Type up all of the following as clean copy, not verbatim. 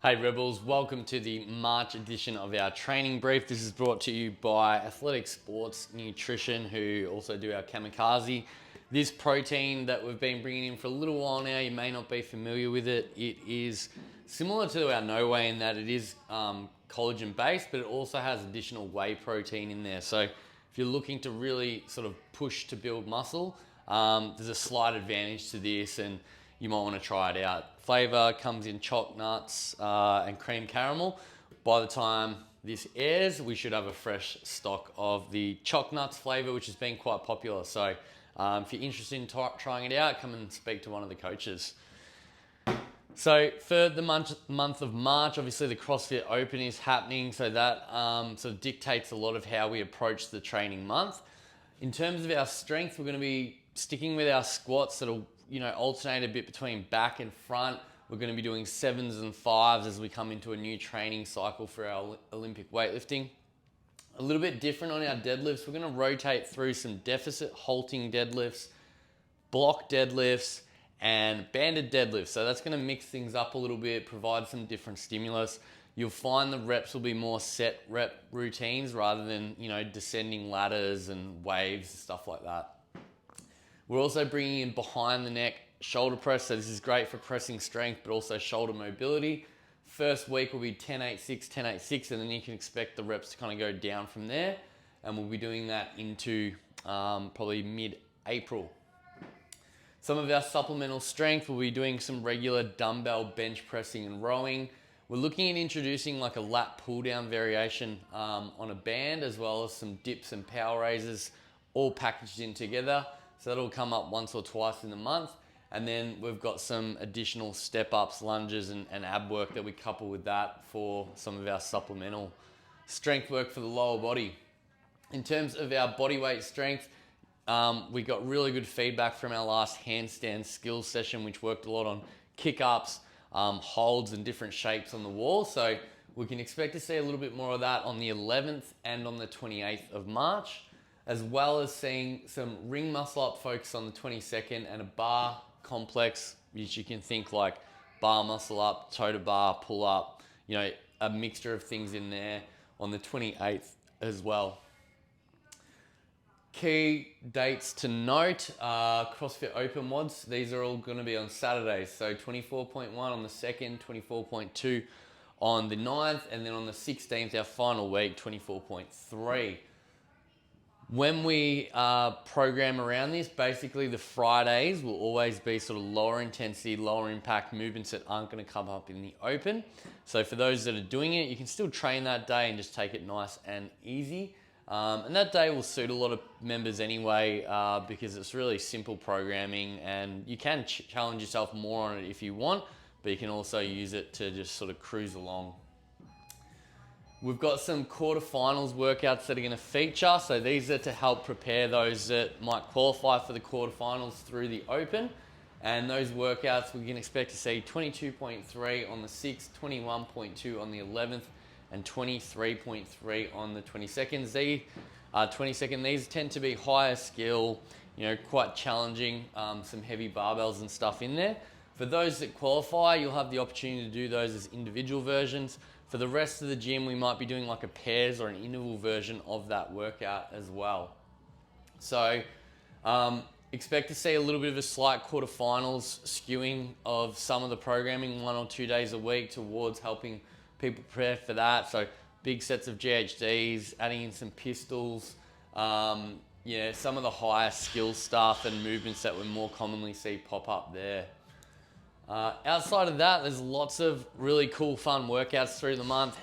Hey Rebels, welcome to the March edition of our training brief. This is brought to you by Athletic Sports Nutrition, who also do our Kamikaze. This protein that we've been bringing in for a little while now, you may not be familiar with it. It is similar to our No Whey in that it is collagen based, but it also has additional whey protein in there. So if you're looking to really sort of push to build muscle, there's a slight advantage to this, and you might want to try it out. Flavor comes in choc nuts and cream caramel. By the time this airs, we should have a fresh stock of the choc nuts flavor, which has been quite popular. So if you're interested in trying it out, come and speak to one of the coaches. So for the month of March, obviously the CrossFit Open is happening, so that sort of dictates a lot of how we approach the training month. In terms of our strength, we're going to be sticking with our squats that'll alternate a bit between back and front. We're going to be doing 7s and 5s as we come into a new training cycle for our Olympic weightlifting. A little bit different on our deadlifts. We're going to rotate through some deficit halting deadlifts, block deadlifts, and banded deadlifts. So that's going to mix things up a little bit, provide some different stimulus. You'll find the reps will be more set rep routines rather than, descending ladders and waves and stuff like that. We're also bringing in behind the neck shoulder press. So this is great for pressing strength, but also shoulder mobility. First week will be 10-8-6, 10-8-6, and then you can expect the reps to kind of go down from there. And we'll be doing that into probably mid-April. Some of our supplemental strength, we'll be doing some regular dumbbell bench pressing and rowing. We're looking at introducing like a lat pull down variation on a band, as well as some dips and power raises, all packaged in together. So that'll come up once or twice in the month. And then we've got some additional step-ups, lunges, and ab work that we couple with that for some of our supplemental strength work for the lower body. In terms of our body weight strength, we got really good feedback from our last handstand skills session, which worked a lot on kick-ups, holds, and different shapes on the wall. So we can expect to see a little bit more of that on the 11th and on the 28th of March, as well as seeing some ring muscle up focus on the 22nd and a bar complex, which you can think like bar muscle up, toe to bar, pull up, a mixture of things in there on the 28th as well. Key dates to note, CrossFit Open WODs, these are all going to be on Saturdays. So 24.1 on the 2nd, 24.2 on the 9th, and then on the 16th, our final week, 24.3. When we program around this, basically the Fridays will always be sort of lower intensity, lower impact movements that aren't going to come up in the open. So for those that are doing it, you can still train that day and just take it nice and easy. And that day will suit a lot of members anyway, because it's really simple programming, and you can challenge yourself more on it if you want, but you can also use it to just sort of cruise along. We've got some quarterfinals workouts that are going to feature. So these are to help prepare those that might qualify for the quarterfinals through the Open. And those workouts, we can expect to see 22.3 on the 6th, 21.2 on the 11th, and 23.3 on the 22nd. These tend to be higher skill, quite challenging, some heavy barbells and stuff in there. For those that qualify, you'll have the opportunity to do those as individual versions. For the rest of the gym, we might be doing like a pairs or an interval version of that workout as well. So expect to see a little bit of a slight quarterfinals skewing of some of the programming 1 or 2 days a week towards helping people prepare for that. So big sets of GHDs, adding in some pistols, some of the higher skill stuff and movements that we more commonly see pop up there. Outside of that, there's lots of really cool, fun workouts through the month.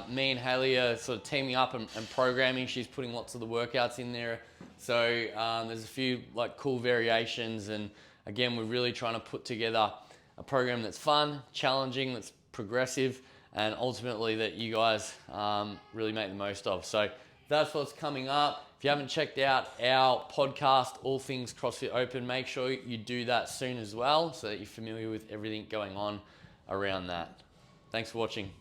Me and Haley are sort of teaming up and programming. She's putting lots of the workouts in there. So there's a few like cool variations. And again, we're really trying to put together a program that's fun, challenging, that's progressive, and ultimately that you guys really make the most of. So that's what's coming up. If you haven't checked out our podcast, All Things CrossFit Open, make sure you do that soon as well so that you're familiar with everything going on around that. Thanks for watching.